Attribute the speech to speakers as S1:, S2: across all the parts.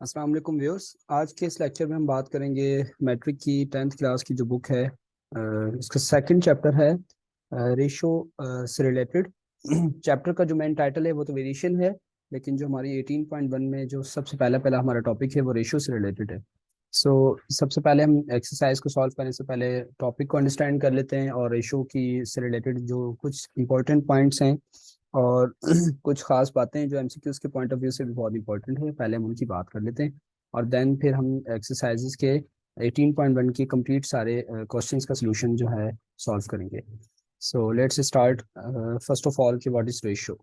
S1: अस्सलाम वालेकुम व्यूअर्स। आज के इस लेक्चर में हम बात करेंगे मैट्रिक की 10th क्लास की जो बुक है। इसका सेकंड चैप्टर है रेशो से रिलेटेड। चैप्टर का जो मेन टाइटल है वो तो वेरिएशन है, लेकिन जो हमारी 18.1 में जो सबसे पहला पहला हमारा टॉपिक है वो रेशो से रिलेटेड है। सो सबसे पहले हम एक्सरसाइज को सॉल्व करने से पहले टॉपिक को अंडरस्टैंड कर लेते हैं और रेशो की से रिलेटेड जो कुछ इंपॉर्टेंट पॉइंट्स हैं और कुछ खास बातें हैं जो एमसीक्यूज के पॉइंट ऑफ व्यू से भी बहुत इंपॉर्टेंट है, पहले हम उनकी बात कर लेते हैं और देन फिर हम एक्सरसाइजेज के 18.1 की कंप्लीट सारे क्वेश्चंस का सलूशन जो है सॉल्व करेंगे। So let's start. First of all कि what is ratio.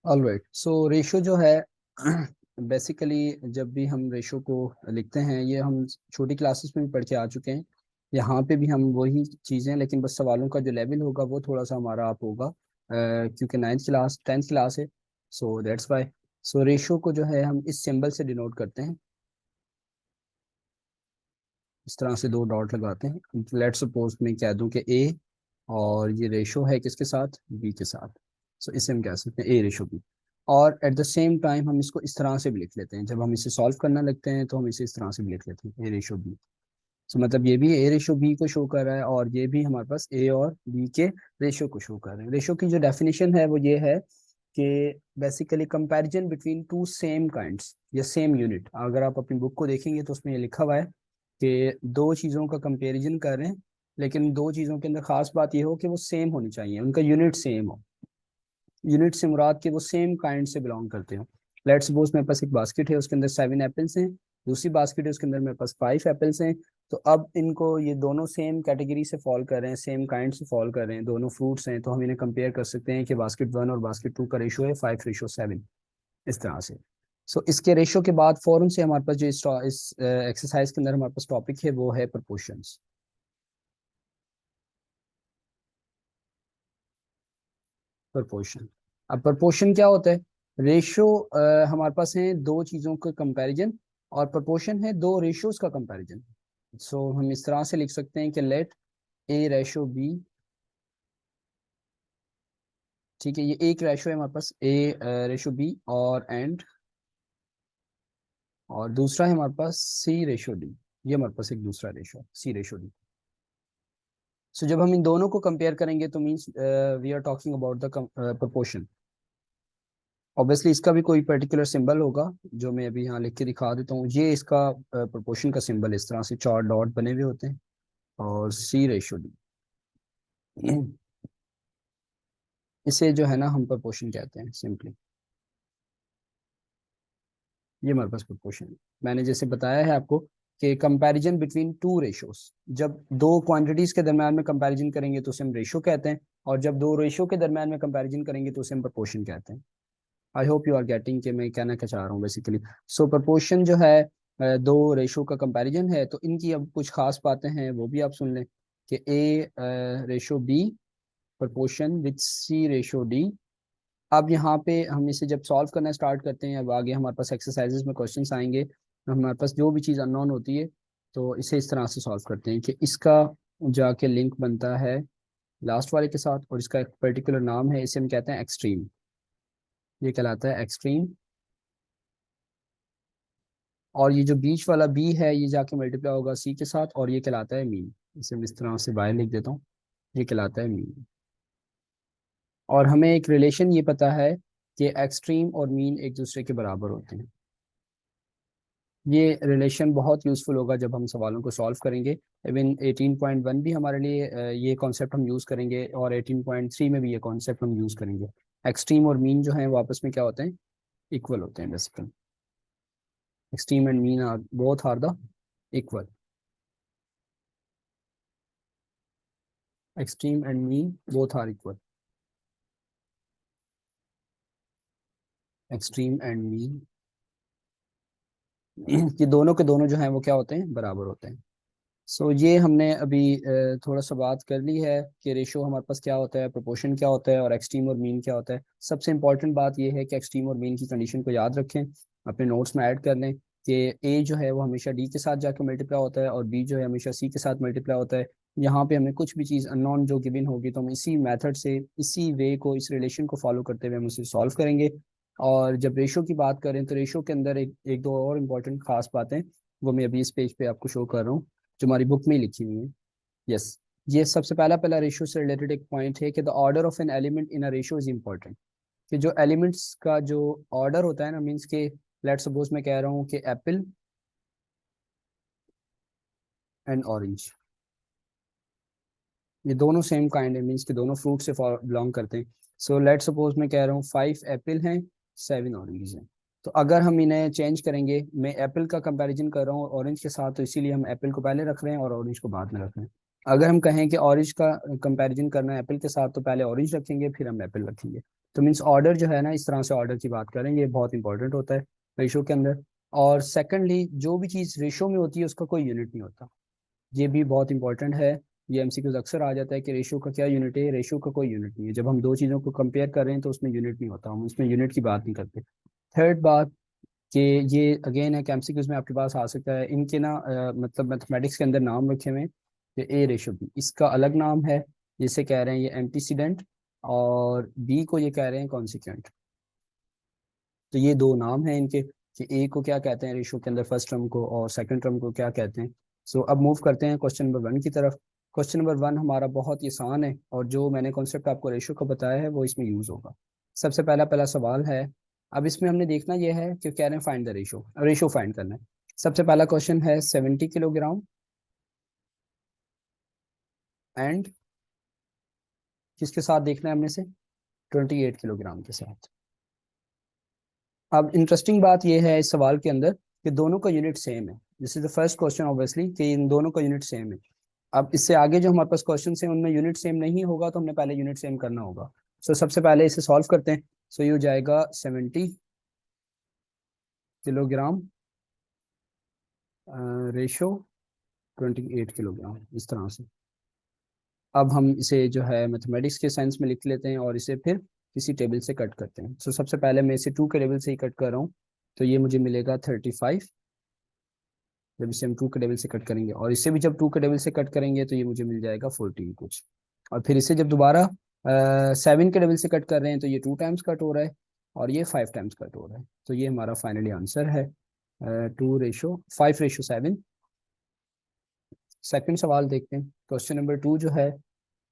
S1: Alright, so ratio जो है बेसिकली जब भी हम रेशियो को लिखते हैं, ये हम छोटी क्लासेस में भी पढ़ के आ चुके हैं। यहाँ पे भी हम वही चीज़ें, लेकिन बस सवालों का जो लेवल होगा वो थोड़ा सा हमारा आप होगा, क्योंकि 9th क्लास 10th क्लास है। So that's why. So ratio को जो है हम इस सिंबल से डिनोट करते हैं, इस तरह से दो डॉट लगाते हैं। लेट सपोज मैं कह दूं कि ए, और ये रेशो है किसके साथ, बी के साथ। सो इसे हम कह सकते हैं ए रेशो बी। और एट द सेम टाइम हम इसको इस तरह से भी लिख लेते हैं, जब हम इसे सॉल्व करना लगते हैं तो हम इसे इस तरह से भी लिख लेते हैं ए रेशो बी। सो मतलब ये भी ए रेशो बी को शो कर रहा है और ये भी हमारे पास ए और बी के रेशो को शो कर रहे हैं। रेशो की जो डेफिनेशन है वो ये है कि basically comparison between two same kinds या सेम यूनिट। अगर आप अपनी बुक को देखेंगे तो उसमें ये लिखा हुआ है कि दो चीज़ों का कंपैरिजन कर रहे हैं, लेकिन दो चीज़ों के अंदर खास बात ये हो कि वो सेम होनी चाहिए, उनका यूनिट सेम हो। यूनिट से मुराद के वो सेम काइंड से बिलोंग करते हो। लेट्स सपोज मेरे पास एक बास्केट है, उसके अंदर 7 एप्पल्स हैं। दूसरी बास्केट है, उसके अंदर मेरे पास 5 एप्पल्स हैं। तो अब इनको ये दोनों सेम कैटेगरी से फॉल कर रहे हैं, सेम काइंड से फॉल कर रहे हैं, दोनों फ्रूट्स हैं, तो हम इन्हें कंपेयर कर सकते हैं कि बास्केट 1 और बास्केट 2 का रेशो है 5:7, इस तरह से। सो इसके रेशो के बाद फौरन से हमारे पास जो इस एक्सरसाइज के अंदर हमारे पास टॉपिक है वो है प्रपोर्शंस। प्रपोर्शन। अब प्रपोर्शन क्या होता है? रेशियो हमारे पास है दो चीजों का कंपैरिजन, और प्रपोर्शन है दो रेशियोज का कंपैरिजन। सो हम इस तरह से लिख सकते हैं कि लेट ए रेशो बी। ठीक है, ये एक रेशो है हमारे पास ए रेशो बी, और एंड और दूसरा है हमारे पास सी रेशो डी। ये हमारे पास एक दूसरा ratio C ratio D. So जब हम इन दोनों को कंपेयर करेंगे तो means we are talking about the proportion. Obviously इसका भी कोई पर्टिकुलर सिंबल होगा जो मैं अभी यहाँ लिख के दिखा देता हूँ। ये इसका प्रोपोर्शन का सिंबल इस तरह से चार डॉट बने हुए होते हैं, और सी रेशो डी। इसे जो है ना हम प्रोपोर्शन कहते हैं सिंपली। ये हमारे पास प्रोपोर्शन है। मैंने जैसे बताया है आपको कि कंपैरिजन बिटवीन टू रेशोस, जब दो क्वांटिटीज के दरम्यान में कंपैरिजन करेंगे तो उसे हम रेशो कहते हैं, और जब दो रेशो के दरम्यान में कंपैरिजन करेंगे तो उसे हम प्रोपोर्शन कहते हैं। I hope you are getting कि मैं कहना क्या चाह रहा हूँ बेसिकली। सो प्रपोर्शन जो है दो रेशो का कंपैरिजन है, तो इनकी अब कुछ खास बातें हैं वो भी आप सुन लें कि A ratio B proportion with C ratio D. अब यहाँ पे हम इसे जब सॉल्व करना स्टार्ट करते हैं, अब आगे हमारे पास एक्सरसाइजेस में क्वेश्चंस आएंगे, तो हमारे पास जो भी चीज़ अननोन होती है तो इसे इस तरह से सॉल्व करते हैं कि इसका जाके लिंक बनता है लास्ट वाले के साथ, और इसका एक पर्टिकुलर नाम है, इसे हम कहते हैं एक्सट्रीम। ये कहलाता है एक्सट्रीम। और ये जो बीच वाला बी है ये जाके मल्टीप्लाई होगा सी के साथ, और ये कहलाता है मीन। इसे मैं इस तरह से बाहर लिख देता हूँ, ये कहलाता है मीन। और हमें एक रिलेशन ये पता है कि एक्सट्रीम और मीन एक दूसरे के बराबर होते हैं। ये रिलेशन बहुत यूज़फुल होगा जब हम सवालों को सॉल्व करेंगे। इवन 18.1 भी हमारे लिए ये कॉन्सेप्ट हम यूज़ करेंगे, और 18.3 में भी ये कॉन्सेप्ट हम यूज़ करेंगे। एक्सट्रीम और मीन जो है वो आपस में क्या होते हैं, इक्वल होते हैं basically. Extreme and mean are both are the equal. Extreme and mean both are equal. Extreme and mean ये दोनों के दोनों जो हैं वो क्या होते हैं, बराबर होते हैं। सो ये हमने अभी थोड़ा सा बात कर ली है कि रेशो हमारे पास क्या होता है, प्रोपोर्शन क्या होता है, और एक्सट्रीम और मीन क्या होता है। सबसे इंपॉर्टेंट बात ये है कि एक्सट्रीम और मीन की कंडीशन को याद रखें, अपने नोट्स में ऐड कर लें कि ए जो है वो हमेशा डी के साथ जाकर मल्टीप्लाई होता है, और बी जो है हमेशा सी के साथ मल्टीप्लाई होता है। यहाँ पे हमें कुछ भी चीज़ अननोन जो गिवन होगी तो हम इसी मेथड से, इसी वे को, इस रिलेशन को फॉलो करते हुए हम उसे सॉल्व करेंगे। और जब रेशो की बात करें तो रेशो के अंदर एक दो और इम्पोर्टेंट खास बातें, वो मैं अभी इस पेज पे आपको शो कर रहा हूँ, जो हमारी बुक में ही लिखी हुई है। यस, ये सबसे पहला रेशो से रिलेटेड एक पॉइंट है कि the order of an element in a ratio is important. कि जो एलिमेंट्स का जो ऑर्डर होता है ना, मीन्स के लेट्स सपोज मैं कह रहा हूँ कि एप्पल एंड ऑरेंज, ये दोनों सेम काइंड है, मीन्स कि दोनों फ्रूट से बिलोंग करते हैं। सो लेट्स सपोज मैं कह रहा हूँ 5 एप्पल हैं, 7 ऑरेंज हैं। तो अगर हम इन्हें चेंज करेंगे, मैं एप्पल का कंपैरिजन कर रहा हूँ ऑरेंज के साथ, तो इसीलिए हम एप्पल को पहले रख रहे हैं और ऑरेंज को बाद में रख रहे हैं। अगर हम कहें कि ऑरेंज का कंपैरिजन करना है एप्पल के साथ, तो पहले ऑरेंज रखेंगे फिर हम एप्पल रखेंगे। तो मीन्स ऑर्डर जो है ना, इस तरह से ऑर्डर की बात करें, ये बहुत इंपॉर्टेंट होता है रेशो के अंदर। और सेकेंडली, जो भी चीज़ रेशो में होती है उसका कोई यूनिट नहीं होता, ये भी बहुत इंपॉर्टेंट है। ये एमसीक्यूज अक्सर आ जाता है कि रेशो का क्या यूनिट है, रेशो का कोई यूनिट नहीं है। जब हम दो चीज़ों को कंपेयर कर रहे हैं तो उसमें यूनिट नहीं होता, हम उसमें यूनिट की बात नहीं करते। थर्ड बात कि ये अगेन है कि एमसीक्यूज में आपके पास आ सकता है, इनके ना मतलब मैथमेटिक्स के अंदर नाम रखे हुए हैं कि ए रेशो बी, इसका अलग नाम है, जिसे कह रहे हैं ये एंटीसीडेंट, और बी को ये कह रहे हैं कॉन्सिक्वेंट। तो ये दो नाम हैं इनके, कि ए को क्या कहते हैं रेशो के अंदर, फर्स्ट टर्म को, और सेकंड टर्म को क्या कहते हैं। सो अब मूव करते हैं क्वेश्चन नंबर 1 की तरफ। क्वेश्चन नंबर 1 हमारा बहुत ही आसान है, और जो मैंने कॉन्सेप्ट आपको रेशो का बताया है वो इसमें यूज होगा। सबसे पहला पहला सवाल है, अब इसमें हमने देखना यह है कि कह रहे हैं find the ratio, ratio find करना है। सबसे पहला क्वेश्चन है 70 किलोग्राम एंड किसके साथ देखना है हमने से, 28 किलोग्राम के साथ। अब इंटरेस्टिंग बात यह है इस सवाल के अंदर कि दोनों का यूनिट सेम है। This is the first question obviously कि इन दोनों का यूनिट सेम है। अब इससे आगे जो हमारे पास क्वेश्चन है उनमें यूनिट सेम नहीं होगा, तो हमने पहले यूनिट सेम करना होगा। सो सबसे पहले इसे सॉल्व करते हैं। सो ये हो जाएगा 70 किलोग्राम रेशो 28 किलोग्राम, इस तरह से। अब हम इसे जो है मैथमेटिक्स के सेंस में लिख लेते हैं और इसे फिर किसी टेबल से कट करते हैं। सो सबसे पहले मैं इसे 2 के टेबल से ही कट कर रहा हूँ, तो ये मुझे मिलेगा 35। जब इसे हम 2 के टेबल से कट करेंगे और इसे भी जब 2 के टेबल से कट करेंगे तो ये मुझे मिल जाएगा 14 कुछ। और फिर इसे जब दोबारा 7 के टेबल से कट कर रहे हैं तो ये 2 टाइम्स कट हो रहा है, और ये 5 टाइम्स कट हो रहा है। तो ये हमारा फाइनली आंसर है 5:7। सेकंड सवाल देखते हैं, क्वेश्चन नंबर 2 जो है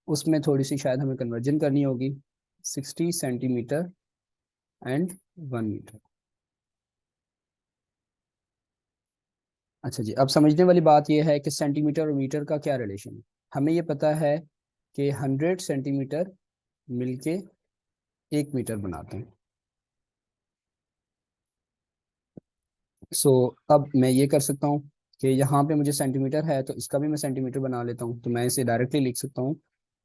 S1: उसमें थोड़ी सी शायद हमें कन्वर्जन करनी होगी। 60 सेंटीमीटर एंड 1 मीटर। अच्छा जी, अब समझने वाली बात यह है कि सेंटीमीटर और मीटर का क्या रिलेशन है। हमें ये पता है कि 100 सेंटीमीटर मिलके 1 मीटर बनाते हैं। सो अब मैं ये कर सकता हूँ कि यहाँ पे मुझे सेंटीमीटर है तो इसका भी मैं सेंटीमीटर बना लेता हूँ, तो मैं इसे डायरेक्टली लिख सकता हूँ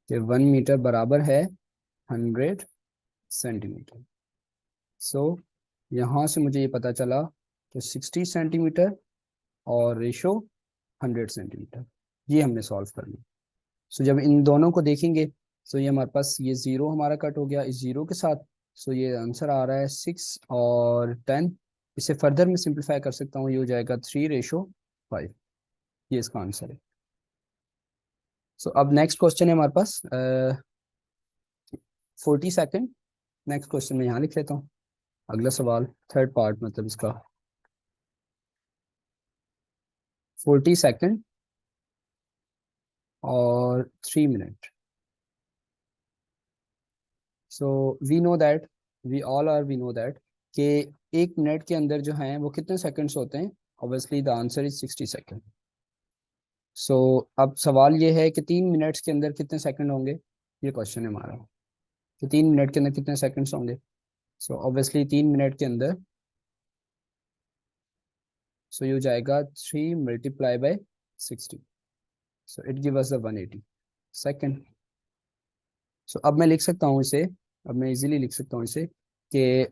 S1: कि 1 मीटर बराबर है 100 सेंटीमीटर। सो यहाँ से मुझे ये पता चला कि 60 सेंटीमीटर और रेशो 100 सेंटीमीटर, ये हमने सॉल्व करना। सो जब इन दोनों को देखेंगे, सो ये हमारे पास ये जीरो हमारा कट हो गया इस जीरो के साथ। सो ये आंसर आ रहा है 6 और 10। इसे फर्दर में सिंप्लीफाई कर सकता हूँ, ये हो जाएगा 3:5। ये इसका आंसर है। सो अब नेक्स्ट क्वेश्चन है हमारे पास 40 सेकेंड। नेक्स्ट क्वेश्चन में यहाँ लिख लेता हूँ, अगला सवाल थर्ड पार्ट मतलब इसका। 40 सेकेंड और 3 minute. So we know that, we know that कि 1 मिनट के अंदर जो है वो कितने सेकंड्स होते हैं। Obviously the answer is 60 second. So अब सवाल ये है कि 3 मिनट्स के अंदर कितने सेकंड होंगे, ये क्वेश्चन है हमारा, कि 3 मिनट के अंदर कितने सेकंड्स होंगे। सो ऑब्वियसली 3 मिनट के अंदर, सो ये हो जाएगा 3 × 60। So it give us the 180 second. So अब मैं लिख सकता हूँ इसे, अब मैं इजीली लिख सकता हूँ इसे कि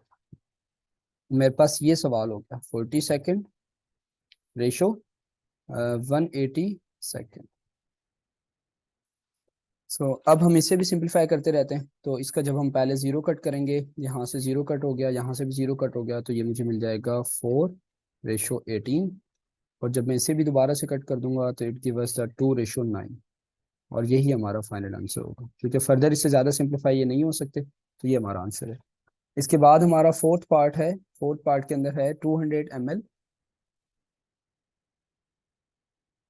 S1: मेरे पास ये सवाल हो गया 40 सेकेंड रेशो 180 सेकेंड। सो अब हम इसे भी सिंप्लीफाई करते रहते हैं, तो इसका जब हम पहले जीरो कट करेंगे, यहाँ से जीरो कट हो गया, यहाँ से भी जीरो कट हो गया, तो ये मुझे मिल जाएगा 4:18। और जब मैं इसे भी दोबारा से कट कर दूंगा तो इट गिव अस द 2:9। और यही हमारा फाइनल आंसर होगा, क्योंकि फर्दर इससे ज़्यादा सिंप्लीफाई ये नहीं हो सकते, तो ये हमारा आंसर है। इसके बाद हमारा फोर्थ पार्ट है। फोर्थ पार्ट के अंदर है 200 ml।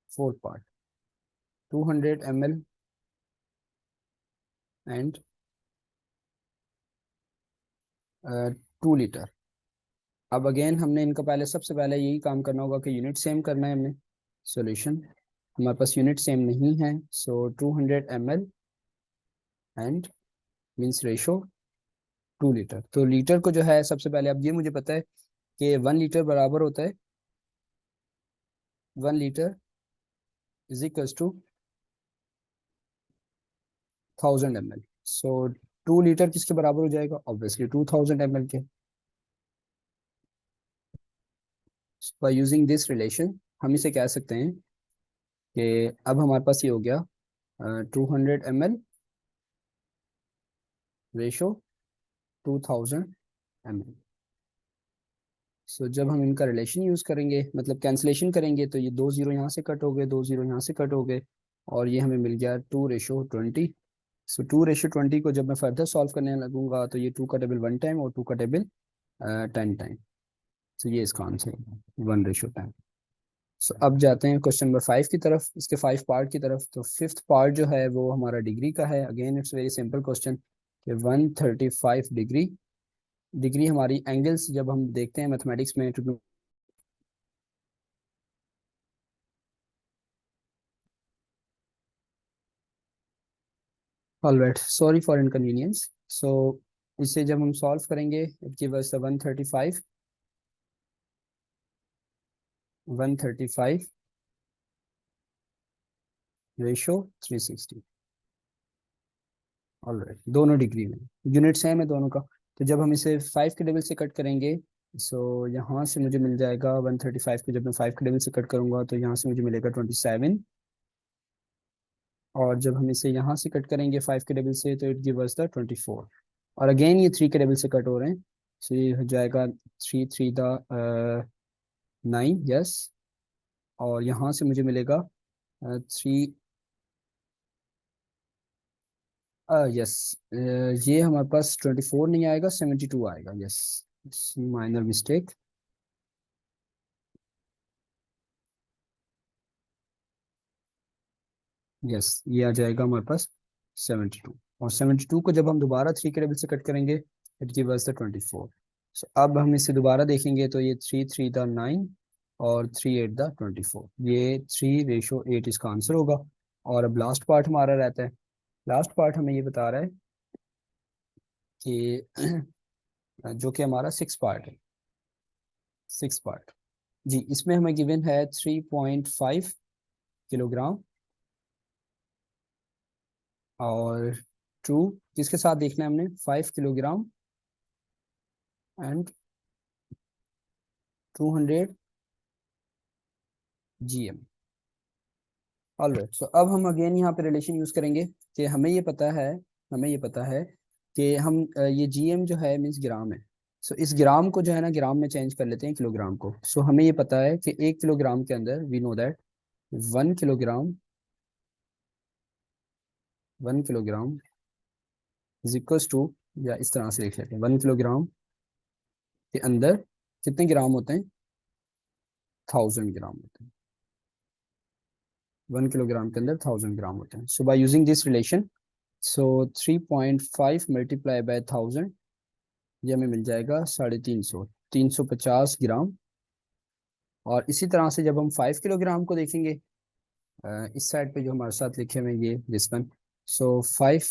S1: Fourth part 200 ml and 2 litre. अब अगेन हमने इनका पहले, सबसे पहले यही काम करना होगा कि यूनिट सेम करना है हमें। सॉल्यूशन, हमारे पास यूनिट सेम नहीं है, सो 200 ml and means ratio 2 litre. तो लीटर को जो है सबसे पहले, अब ये मुझे पता है कि 1 लीटर बराबर होता है, 1 litre is equals to 1000 ml। So 2 litre किसके बराबर हो जाएगा? ऑब्वियसली 2000 ml के। बाय यूजिंग दिस रिलेशन हम इसे कह सकते हैं कि अब हमारे पास ये हो गया 200 ml रेशो 2000 ml। सो जब हम इनका रिलेशन यूज़ करेंगे, मतलब कैंसिलेशन करेंगे, तो ये 2 जीरो यहाँ से कट हो गए, 2 जीरो यहाँ से कट हो गए, और ये हमें मिल गया 2:20। सो 2:20 को जब मैं फर्दर सॉल्व करने लगूंगा तो ये 2 का टेबल 1 टाइम और 2 का टेबल 10 टाइम। तो ये इसका आंसर है 1:10। सो अब जाते हैं क्वेश्चन नंबर 5 की तरफ, इसके 5 पार्ट की तरफ। तो फिफ्थ पार्ट जो है वो हमारा डिग्री का है। Again it's very simple question कि 135 डिग्री, डिग्री हमारी एंगल्स जब हम देखते हैं मैथमेटिक्स में, ऑलराइट, सॉरी फॉर इनकन्वीनियंस। सो इसे जब हम सॉल्व करेंगे, it give us 135 ratio 360। Alright, दोनों डिग्री में, यूनिट सेम है दोनों का। तो जब हम इसे 5 के टेबल से कट करेंगे, सो यहाँ से मुझे मिल जाएगा 135 को जब मैं 5 के टेबल से कट करूंगा तो यहाँ से मुझे मिलेगा 27। और जब हम इसे यहाँ से कट करेंगे 5 के टेबल से, तो इट गिव अस द 24। और अगेन ये 3 के टेबल से कट हो रहे हैं, सो ये हो जाएगा 3 3 द 9, यस। और यहाँ से मुझे मिलेगा 3, यस, ये हमारे पास 24 नहीं आएगा, 72 आएगा, यस, माइनर मिस्टेक। यस, ये आ जाएगा हमारे पास 72। और 72 को जब हम दोबारा 3 के टेबल से कट करेंगे, इट गिव अस द 24। सो अब हम इसे दोबारा देखेंगे तो ये 3 3 द 9 और 3 8 द 24, ये 3:8 इसका आंसर होगा। और अब लास्ट पार्ट हमारा रहता है। लास्ट पार्ट हमें ये बता रहा है कि जो कि हमारा 6 पार्ट है। 6 पार्ट, जी, इसमें हमें गिवन है 3.5 किलोग्राम और टू, किसके साथ देखना है हमने? 5 किलोग्राम एंड 200 GM। ऑलराइट, सो अब हम अगेन यहाँ पे रिलेशन यूज करेंगे कि हमें ये पता है, हमें ये पता है कि हम ये GM जो है मीन्स ग्राम है। सो इस ग्राम को जो है ना ग्राम में चेंज कर लेते हैं किलोग्राम को। सो हमें ये पता है कि 1 किलोग्राम के अंदर we know that 1 kilogram, 1 kilogram is equals to, या इस तरह से लिख लेते हैं, 1 किलोग्राम के अंदर कितने ग्राम होते हैं? 1000 ग्राम होते हैं। 1 किलोग्राम के अंदर 1000 ग्राम होते हैं। So by using this relation, so 3.5 multiply by 1000, ये हमें मिल जाएगा 350, 350 ग्राम। और इसी तरह से जब हम 5 किलोग्राम को देखेंगे, इस साइड पे जो हमारे साथ लिखे हुए ये this one, so 5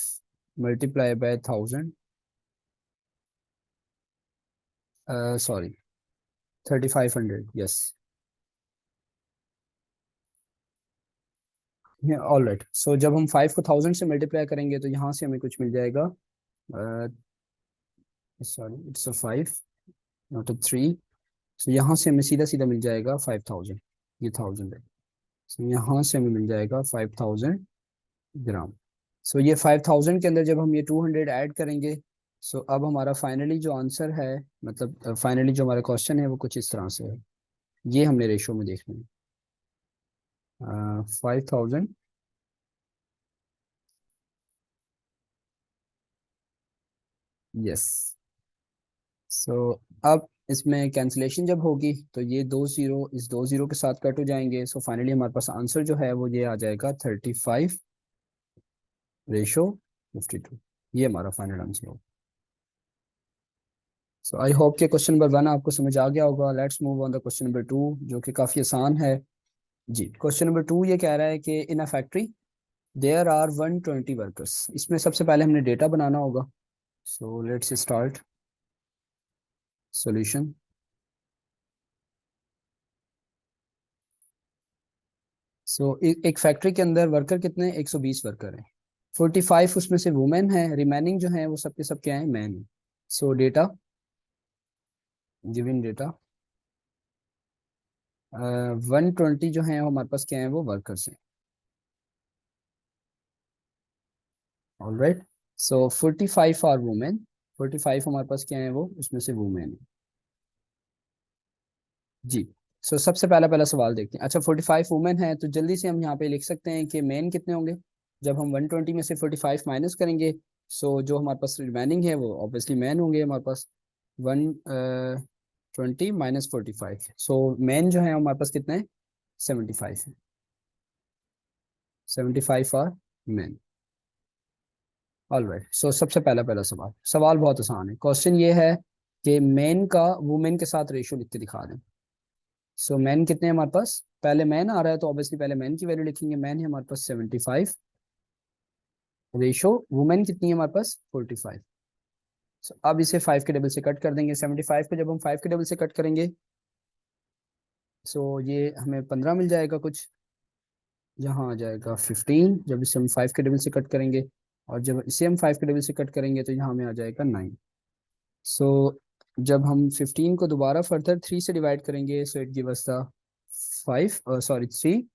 S1: multiply by 1000, sorry 3500, yes. All right, so जब हम 5 को 1000 से मल्टीप्लाई करेंगे तो यहाँ से हमें कुछ मिल जाएगा, sorry it's a 5 not a 3। सो यहाँ से हमें सीधा सीधा मिल जाएगा 5000, ये 1000 है। सो यहाँ से हमें मिल जाएगा 5000 ग्राम। सो ये 5000 के अंदर जब हम ये 200 ऐड करेंगे, सो अब हमारा फाइनली जो आंसर है, मतलब फाइनली जो हमारा क्वेश्चन है वो कुछ इस तरह से है। ये हमने रेशो में देखना है। 5000 यस। सो अब इसमें कैंसिलेशन जब होगी तो ये दो जीरो इस दो जीरो के साथ कट हो जाएंगे। सो फाइनली हमारे पास आंसर जो है वो ये आ जाएगा 35:52। ये हमारा फाइनल आंसर होगा। सो आई होप कि क्वेश्चन नंबर 1 आपको समझ आ गया होगा। Let's move on the question number 2, जो कि काफ़ी आसान है। जी, क्वेश्चन नंबर 2 ये कह रहा है कि in a factory there are 120 workers. इसमें सबसे पहले हमने डेटा बनाना होगा। So let's start solution. So एक फैक्ट्री के अंदर वर्कर कितने हैं? 120 वर्कर हैं। 45 उसमें से वुमेन है, रिमेनिंग जो है वो सबके सब क्या है? मैन है। सो डेटा, गिवन डेटा 120 जो है वो हमारे पास क्या है? वो वर्कर्स हैं। ऑलराइट। So 45 are women. 45 हमारे पास क्या है? वो उसमें से वुमेन है। जी। सो सबसे पहला पहला सवाल देखते हैं। अच्छा, 45 वुमेन है तो जल्दी से हम यहाँ पे लिख सकते हैं कि मेन कितने होंगे। जब हम 120 में से 45 माइनस करेंगे, सो जो हमारे पास रिमेनिंग है वो ऑब्वियसली मैन होंगे हमारे पास। 120 - 45, सो मैन जो है हमारे पास कितने हैं? 75 है। 75 आर मैन। ऑलराइट। सो सबसे पहला पहला सवाल, सवाल बहुत आसान है। क्वेश्चन ये है कि मैन का वुमेन के साथ रेशियो लिख के दिखा दें। सो मैन कितने हैं हमारे पास? पहले मैन आ रहा है तो ऑब्वियसली पहले मैन की वैल्यू लिखेंगे। मैन है हमारे पास 75, रेशो वुमेन कितनी है हमारे पास? 45। सो अब इसे 5 के डबल से कट कर देंगे। 75 को जब हम 5 के डबल से कट करेंगे, सो ये हमें 15 मिल जाएगा कुछ। यहाँ आ जाएगा 15 जब इसे हम 5 के डबल से कट करेंगे। और जब इसे हम 5 के डबल से कट करेंगे तो यहाँ हमें आ जाएगा 9। सो जब हम 15 को दोबारा फर्दर 3 से डिवाइड करेंगे, सो it give us the 5, sorry 3।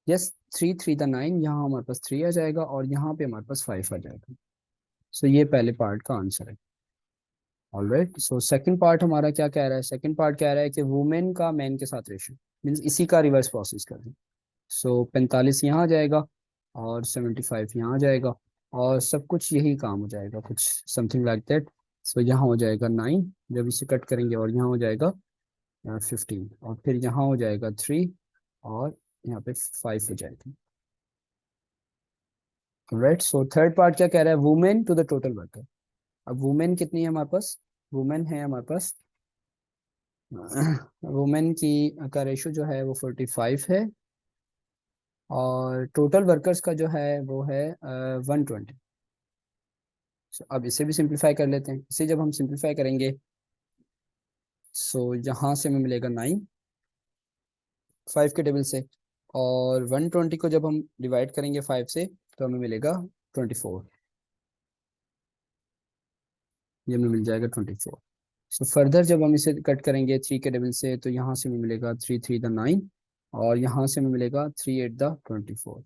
S1: Yes, 3 3 the 9, यहाँ हमारे पास 3 आ जाएगा और यहाँ पे हमारे पास 5 आ जाएगा। सो ये पहले पार्ट का आंसर है। ऑलराइट। सो सेकंड पार्ट हमारा क्या कह रहा है? सेकंड पार्ट कह रहा है कि वुमेन का मैन के साथ रेशियो, मीन्स इसी का रिवर्स प्रोसेस कर दें। सो 45 यहाँ आ जाएगा और 75 यहाँ आ जाएगा और सब कुछ यही काम हो जाएगा, कुछ समथिंग लाइक दैट। सो यहाँ हो जाएगा 9 जब इसे कट करेंगे और यहाँ हो जाएगा 15 और फिर यहाँ हो जाएगा 3 और यहाँ पे 5 हो जाएगा। राइट। सो थर्ड पार्ट क्या कह रहा है? Women to the total worker. अब वुमेन कितनी है हमारे पास? वुमेन है हमारे पास वुमेन की का रेशो जो है वो 45 है और टोटल वर्कर्स का जो है वो है 120। अब इसे भी सिंप्लीफाई कर लेते हैं। इसे जब हम सिंप्लीफाई करेंगे, सो यहाँ से हमें मिलेगा 9 5 के टेबल से, और 120 को जब हम डिवाइड करेंगे 5 से तो हमें मिलेगा 24। ये हमें मिल जाएगा 24। सो फर्दर जब हम इसे कट करेंगे 3 के टेबल से तो यहाँ से हमें मिलेगा 3 3 द 9 और यहाँ से हमें मिलेगा 3 8 द 24।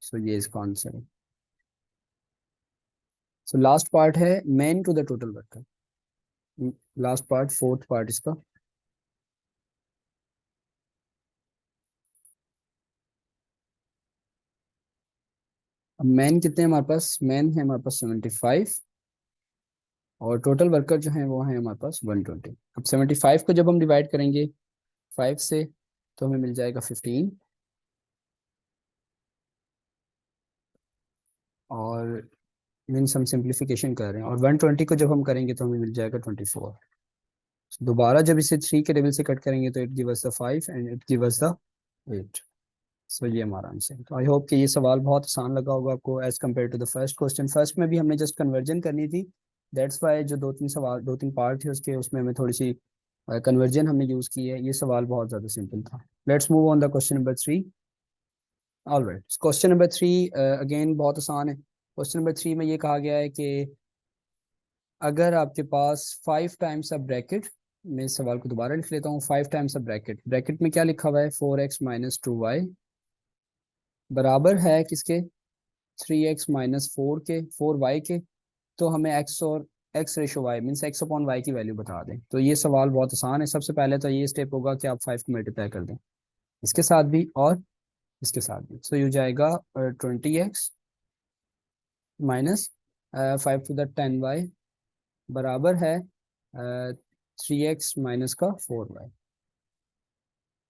S1: सो ये इसका आंसर है। सो लास्ट पार्ट है man to the total worker. Last part, fourth part इसका। अब मैन कितने हैं हमारे पास? मैन है हमारे पास 75 और टोटल वर्कर जो है वो है हमारे पास 120। अब 75 को जब हम डिवाइड करेंगे 5 से तो हमें मिल जाएगा 15 और मीन्स हम सिंप्लीफिकेशन कर रहे हैं, और 120 को जब हम करेंगे तो हमें मिल जाएगा 24। दोबारा जब इसे 3 के टेबल से कट करेंगे तो it give us the 5 and it give us the 8। सो ये हमारा आंसर है। तो आई होप कि ये सवाल बहुत आसान लगा होगा आपको as compare to the first question. First में भी हमने जस्ट कन्वर्जन करनी थी, दैट्स वाई जो दो तीन सवाल, दो तीन पार्ट थे उसके, उसमें हमें थोड़ी सी कन्वर्जन हमने यूज़ की है। ये सवाल बहुत ज़्यादा सिंपल था। Let's move on the question number 3। Alright, question number 3 again बहुत आसान है। क्वेश्चन नंबर 3 में ये कहा गया है कि अगर आपके पास 5 टाइम्स अ ब्रैकेट, मैं इस सवाल को दोबारा लिख लेता हूँ। 5 टाइम्स अ ब्रैकेट, ब्रैकेट में क्या लिखा हुआ है? 4x - 2y बराबर है किसके? 3x - 4 के, 4y के। तो हमें x और x ratio y means x upon y की वैल्यू बता दें। तो ये सवाल बहुत आसान है। सबसे पहले तो ये स्टेप होगा कि आप 5 को मल्टीप्लाई कर दें, इसके साथ भी और इसके साथ भी। सो ये हो जाएगा 20x - 5 टू द 10y बराबर है 3x माइनस का 4y।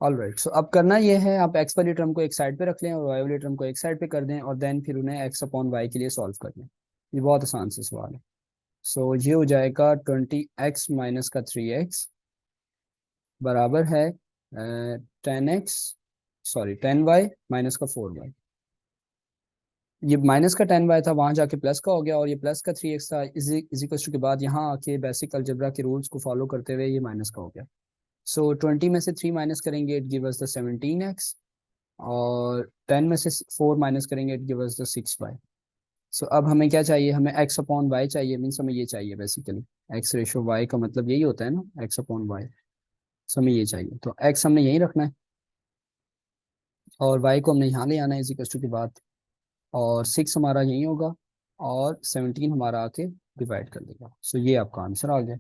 S1: ऑल राइट, सो अब करना ये है, आप x वाली टर्म को एक साइड पे रख लें और y वाली टर्म को एक साइड पे कर दें और देन फिर उन्हें x अपॉन वाई के लिए सॉल्व कर लें। ये बहुत आसान से सवाल है। सो ये हो जाएगा 20x माइनस का 3x बराबर है 10x, सॉरी 10y माइनस का 4y। ये माइनस का 10y था, वहां जाके प्लस का हो गया, और ये प्लस का 3x था, इज इक्वल टू के बाद यहाँ आके बेसिक अलजेब्रा के रूल्स को फॉलो करते हुए ये माइनस का हो गया। सो 20 में से 3 माइनस करेंगे, it give us the 17x, और 10 में से 4 माइनस करेंगे, it give us the 6y। सो अब हमें क्या चाहिए, हमें x अपॉन वाई चाहिए, मीन्स हमें ये चाहिए बेसिकली, x रेशो y का मतलब यही होता है ना, x अपॉन वाई। सो हमें ये चाहिए, तो x हमने यही रखना है और y को हमने यहाँ ले आना है इज इक्वल टू के बाद, और 6 हमारा यही होगा और 17 हमारा आके डिवाइड कर देगा। सो ये आपका आंसर आ गया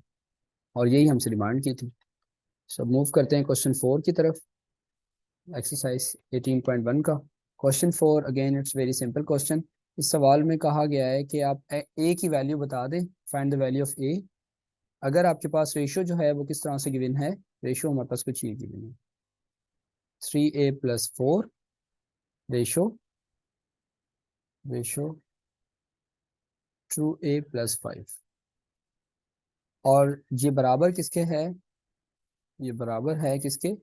S1: और यही हमसे डिमांड की थी। सो मूव करते हैं क्वेश्चन 4 की तरफ, एक्सरसाइज 18.1 का। Question 4 again it's very simple question. इस सवाल में कहा गया है कि आप ए की वैल्यू बता दें, फाइंड द वैल्यू ऑफ ए। अगर आपके पास रेशियो जो है वो किस तरह से गिवन है, रेशियो हमारे पास कुछ ये गिवन है, 3a+4 रेशो रेशो 2a+5, और ये बराबर किसके है, ये बराबर है किसके,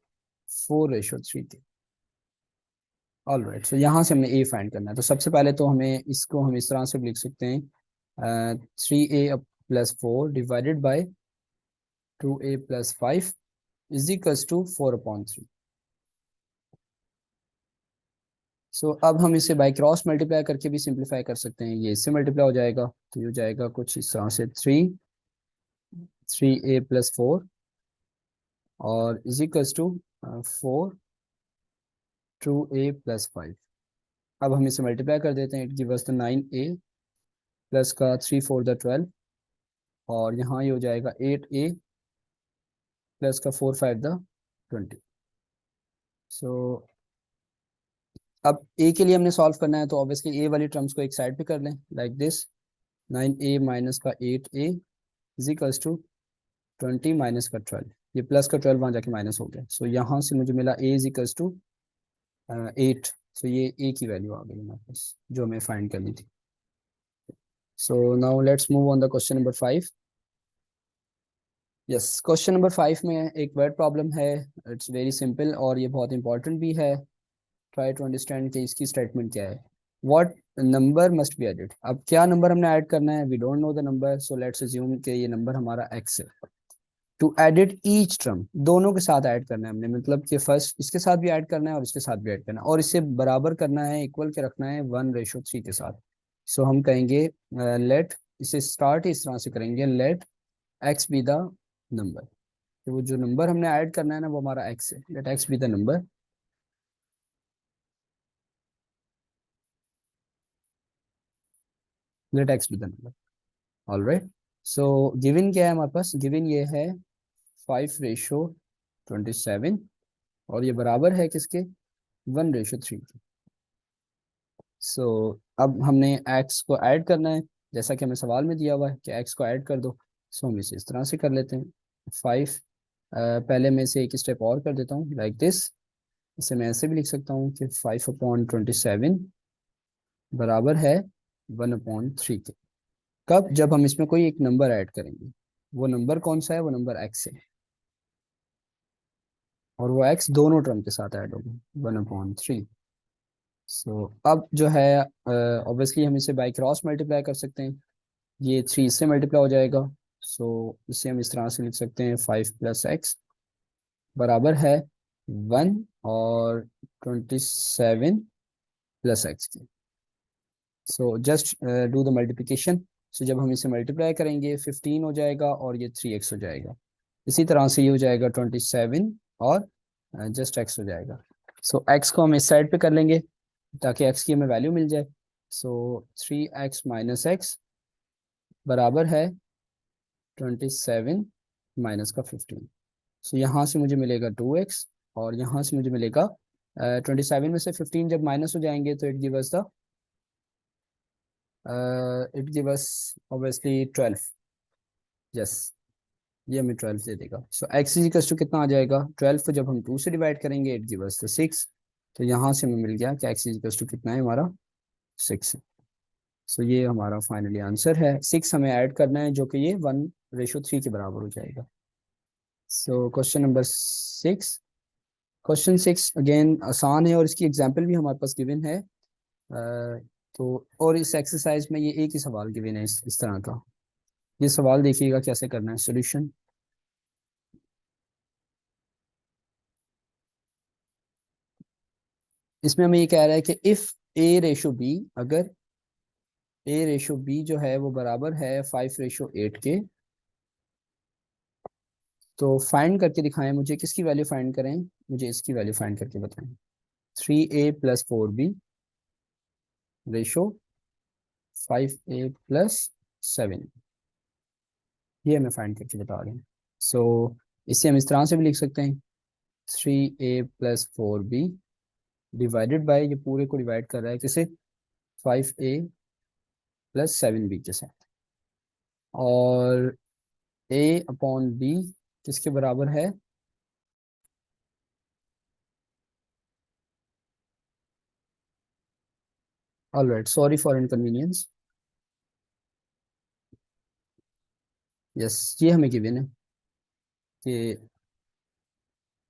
S1: 4:3 के। ऑल राइट, सो यहाँ से हमें ए फाइंड करना है। तो सबसे पहले तो हमें इसको हम इस तरह से लिख सकते हैं, 3a+4 divided by 2a+5 is equals to 4/3। So अब हम इसे बाई क्रॉस मल्टीप्लाई करके भी सिंप्लीफाई कर सकते हैं, ये इससे मल्टीप्लाई हो जाएगा, तो ये हो जाएगा कुछ इस तरह से, 3a+4 और इज इक्वल्स टू 4 2a+5। अब हम इसे मल्टीप्लाई कर देते हैं, it give us the 9a plus का 3 4 द 12, और यहाँ ये हो जाएगा 8a प्लस का 4 5 द 20। सो अब a के लिए हमने सॉल्व करना है, तो ऑब्वियसली a वाली टर्म्स को एक साइड पे कर लें, लाइक दिस, 9a माइनस का 8a is equals to 20 minus का 12, ये प्लस का 12 वहाँ जाके माइनस हो गया। सो यहाँ से मुझे मिला a इज इक्वल्स टू 8। सो ये a की वैल्यू आ गई हमारे पास जो हमें फाइंड करनी थी। So now let's move on the question number 5। Yes, question number 5 में एक वर्ड प्रॉब्लम है, इट्स वेरी सिंपल और ये बहुत इंपॉर्टेंट भी है। ट्राई टू अंडरस्टैंड कि इसकी स्टेटमेंट क्या है। What number must be added, अब क्या नंबर हमने ऐड करना है, we don't know the number, so let's assume कि ये नंबर हमारा x है। टू एडिट ईच टर्म, दोनों के साथ ऐड करना है हमने, मतलब कि फर्स्ट इसके साथ भी ऐड करना है और इसके साथ भी ऐड करना है, और इसे बराबर करना है, इक्वल के रखना है 1:3 के साथ। सो हम कहेंगे लेट, इसे स्टार्ट इस तरह से करेंगे, let x be the number, तो वो जो नंबर हमने ऐड करना है ना वो हमारा x है, let x be the number. Let x be the number. All right, so given क्या है हमारे पास, गिवन ये है 5:27, और ये बराबर है किसके, 1:3 के। सो अब हमने x को ऐड करना है, जैसा कि हमें सवाल में दिया हुआ है कि x को ऐड कर दो। सो हम इसे इस तरह से कर लेते हैं, 5, पहले मैं इसे एक स्टेप और कर देता हूँ, लाइक दिस। इसे मैं ऐसे भी लिख सकता हूँ कि 5/27 बराबर है 1/3 के। कब, जब हम इसमें कोई एक नंबर ऐड करेंगे, वो नंबर कौन सा है, वो नंबर x है, और वो x दोनों टर्म के साथ ऐड होगा 1/3। सो अब जो है ऑब्वियसली हम इसे बाई क्रॉस मल्टीप्लाई कर सकते हैं, ये 3 से मल्टीप्लाई हो जाएगा। सो इसे हम इस तरह से लिख सकते हैं, 5+x बराबर है 1 और 27+x के। So just do the multiplication. So जब हम इसे मल्टीप्लाई करेंगे 15 हो जाएगा और ये 3x हो जाएगा, इसी तरह से ये हो जाएगा 27 और जस्ट x हो जाएगा। सो x को हम इस साइड पे कर लेंगे ताकि x की हमें वैल्यू मिल जाए। सो 3x माइनस एक्स बराबर है 27 माइनस का 15। सो यहाँ से मुझे मिलेगा 2x, और यहाँ से मुझे मिलेगा 27 में से 15 जब माइनस हो जाएंगे तो it give us obviously 12। Yes, ये हमें 12 दे देगा। सो एक्स इज इक्वल टू कितना आ जाएगा, 12 को जब हम 2 से डिवाइड करेंगे इट गिव अस 6। तो यहाँ से हमें मिल गया कि एक्स इज इक्वल टू कितना है हमारा, 6। सो ये हमारा फाइनली आंसर है। 6 हमें ऐड करना है जो कि ये 1:3 के बराबर हो जाएगा। So question number 6। Question 6 again आसान है और इसकी एग्जाम्पल भी हमारे पास गिवन है। तो और इस एक्सरसाइज में ये एक ही सवाल गिवन है इस तरह का। ये सवाल देखिएगा कैसे करना है सोल्यूशन। इसमें हमें ये कह रहा है कि इफ A/B, अगर A/B जो है वो बराबर है 5:8 के, तो फाइंड करके दिखाएं मुझे, किसकी वैल्यू फाइंड करें, मुझे इसकी वैल्यू फाइंड करके बताएं। 3A+4B रेशो 5A+7, ये हमें फाइंड करके बता रहे हैं। सो इसे हम इस तरह से भी लिख सकते हैं, 3A+4B डिवाइडेड बाय, ये पूरे को डिवाइड कर रहा है किसे, 5A+7B के साथ। और A/B किसके बराबर है, alright, sorry for inconvenience. Yes, ये हमें गिवन है कि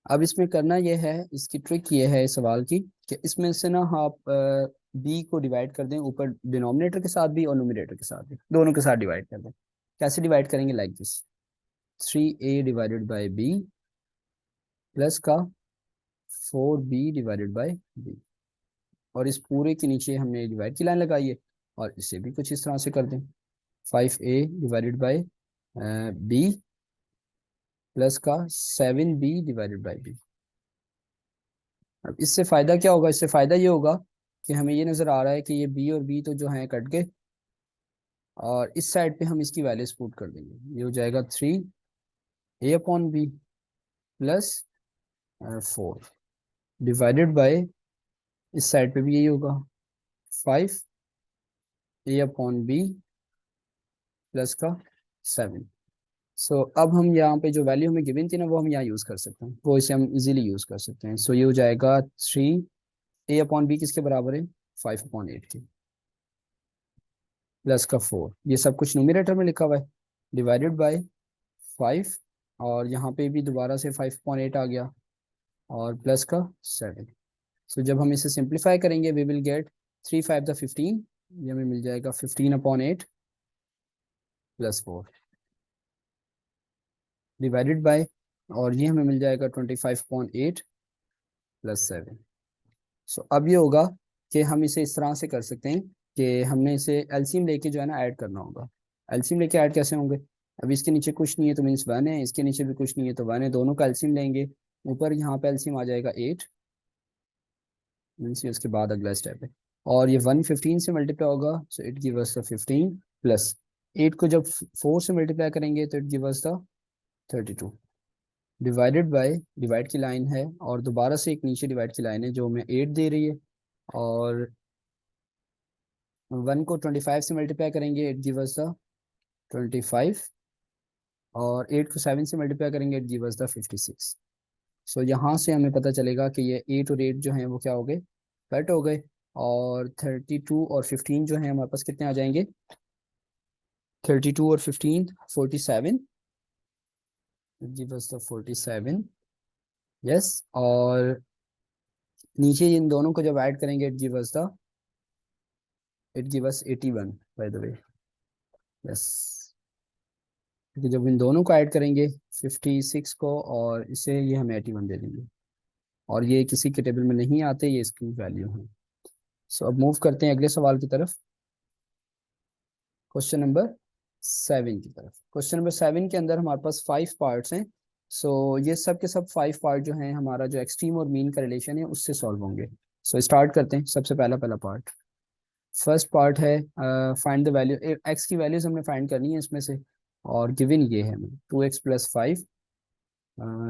S1: अब इसमें करना यह है, इसकी ट्रिक ये है इस सवाल की कि इसमें से ना आप बी को डिवाइड कर दें, ऊपर डिनोमिनेटर के साथ भी और नोमिनेटर के साथ भी, दोनों के साथ डिवाइड कर दें। कैसे डिवाइड करेंगे, like this, 3A divided by b plus का 4B डिवाइडेड बाई बी, और इस पूरे के नीचे हमने डिवाइड की लाइन लगाई है, और इसे भी कुछ इस तरह से कर दें, 5A divided by b plus का 7B डिवाइडेड बाई बी। अब इससे फायदा क्या होगा, इससे फायदा ये होगा कि हमें ये नजर आ रहा है कि ये बी और बी तो जो है कट गए, और इस साइड पे हम इसकी वैल्यूज पुट कर देंगे। ये हो जाएगा 3A/B प्लस 4 डिवाइडेड बाय, इस साइड पे भी यही होगा, 5A/B प्लस का 7। सो अब हम यहाँ पे जो वैल्यू हमें गिवन थी ना, वो हम यहाँ यूज कर सकते हैं, वो इसे हम इजीली यूज कर सकते हैं। सो ये हो जाएगा 3A/B किसके बराबर है, 5/8 के, प्लस का 4, ये सब कुछ न्यूमरेटर में लिखा हुआ है, डिवाइडेड बाय 5, और यहाँ पे भी दोबारा से 5/8 आ गया, और प्लस का 7। सो जब हम इसे सिंप्लीफाई करेंगे वी विल गेट 3×5 = 15, ये हमें मिल जाएगा 15/8 प्लस 4 डिवाइडेड बाय, और ये हमें मिल जाएगा 25/8 प्लस 7। सो अब ये होगा कि हम इसे इस तरह से कर सकते हैं कि हमने इसे एलसीएम लेके जो है ना ऐड करना होगा। एलसीएम लेके ऐड कैसे होंगे, अब इसके नीचे कुछ नहीं है तो मीन्स 1 है, इसके नीचे भी कुछ नहीं है तो 1 है, दोनों का एलसीएम लेंगे, ऊपर यहाँ पे एलसीएम आ जाएगा 8, मीन्स ये उसके बाद अगला स्टेप है, और ये 1 15 से मल्टीप्लाई होगा, सो it give us the 15 plus 8 को जब 4 से मल्टीप्लाई करेंगे तो it give us the 32 divided by, divide की लाइन है, और दोबारा से एक नीचे डिवाइड की लाइन है जो हमें 8 दे रही है, और 1 को 25 से मल्टीप्लाई करेंगे इट गिव अस द 25, और 8 को 7 से मल्टीप्लाई करेंगे इट गिव अस द 56। सो यहाँ से हमें पता चलेगा कि ये 8 और 8 जो हैं वो क्या हो गए, कट हो गए, और 32 और 15 जो है हमारे पास कितने आ जाएंगे, 32 और 15 47, गिव अस द 47। यस, और नीचे इन दोनों को जब ऐड करेंगे it give us 81 by the way. Yes, क्योंकि जब इन दोनों को ऐड करेंगे 56 को और इसे, ये हमें 81 दे देंगे, और ये किसी के टेबल में नहीं आते, ये इसकी वैल्यू है। सो अब मूव करते हैं अगले सवाल की तरफ, क्वेश्चन नंबर 7 की तरफ। क्वेश्चन नंबर 7 के अंदर हमारे पास 5 पार्ट्स हैं। सो ये सब के सब 5 पार्ट जो हैं हमारा जो एक्सट्रीम और मीन का रिलेशन है उससे सॉल्व होंगे। सो स्टार्ट करते हैं, सबसे पहला पहला पार्ट, फर्स्ट पार्ट है फाइंड द वैल्यू, एक्स की वैल्यूज हमने फाइंड करनी है इसमें से, और गिवन ये है हमें 2x+5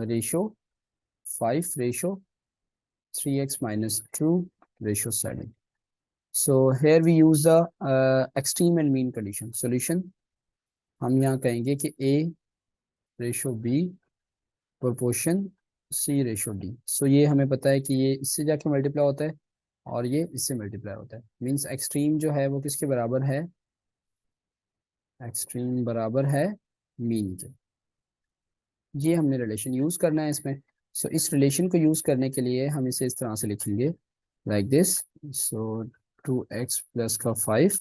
S1: ratio 5 ratio 3x-2 ratio 7। So here we use the extreme and mean condition solution. हम यहाँ कहेंगे कि A ratio B proportion C ratio D. सो ये हमें पता है कि ये इससे जाके मल्टीप्लाई होता है और ये इससे मल्टीप्लाई होता है, मीन्स एक्सट्रीम जो है वो किसके बराबर है, एक्सट्रीम बराबर है मीन के। ये हमने रिलेशन यूज करना है इसमें। सो इस रिलेशन को यूज करने के लिए हम इसे इस तरह से लिखेंगे, लाइक दिस। सो 2x+ का 5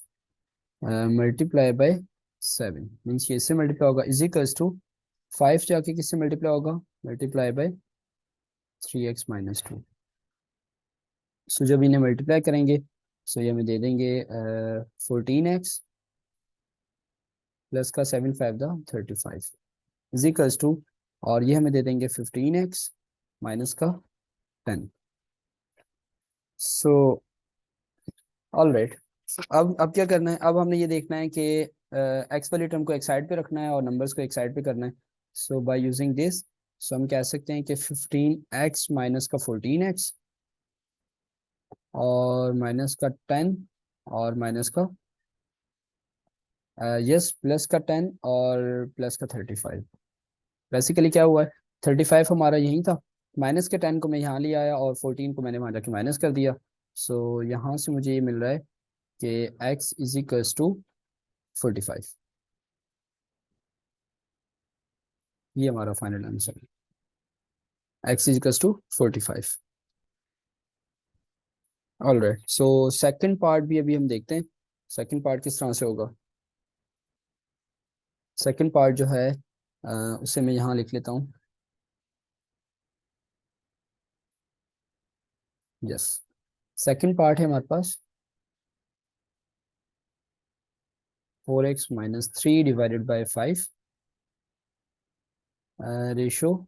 S1: मल्टीप्लाई बाय 7, मीन्स ये इससे मल्टीप्लाई होगा, इज इक्वल्स टू 5 जाके किससे मल्टीप्लाई होगा, मल्टीप्लाई बाय 3x - 2। सो जब इन्हें मल्टीप्लाई करेंगे सो ये हमें दे देंगे 14x प्लस का 7 5 द 35 इज इक्वल्स टू, और ये हमें दे देंगे 15x माइनस का 10। सो ऑल राइट, अब क्या करना है, अब हमने ये देखना है कि एक्स वाली टर्म को एक साइड पे रखना है और नंबर्स को एक साइड पे करना है। सो बाय यूजिंग दिस, सो हम कह सकते हैं कि 15x माइनस का 14x और माइनस का 10 और माइनस का यस प्लस का 10 और प्लस का 35। बेसिकली क्या हुआ है, 35 हमारा यही था, माइनस के 10 को मैं यहाँ ले आया और 14 को मैंने वहाँ जाके माइनस कर दिया। सो यहाँ से मुझे ये मिल रहा है कि x इज इक्वल्स टू 45। ये हमारा फाइनल आंसर है, x is equals to 45। All right, so second part भी अभी हम देखते हैं, सेकंड पार्ट किस तरह से होगा। सेकंड पार्ट जो है उसे मैं यहाँ लिख लेता हूँ, यस। सेकंड पार्ट है हमारे पास 4x - 3 divided by 5 ratio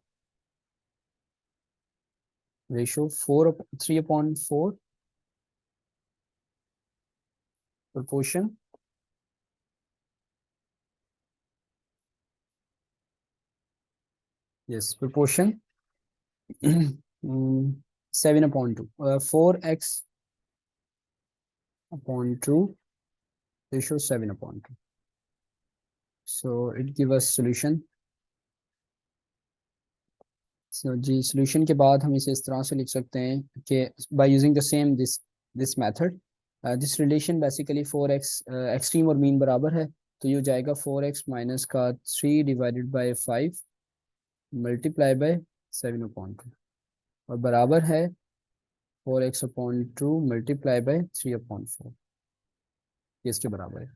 S1: ratio 3/4 proportion yes proportion 7/2 4x/2 ratio 7/2। So it give us solution. So जी सॉल्यूशन के बाद हम इसे इस तरह से लिख सकते हैं कि by using the same this method, this relation basically 4x extreme और मीन बराबर है, तो ये हो जाएगा 4x माइनस का 3 डिवाइडेड बाय 5 मल्टीप्लाई बाय 7/2 और बराबर है 4x/2 मल्टीप्लाई बाय 3/4, ये इसके बराबर है।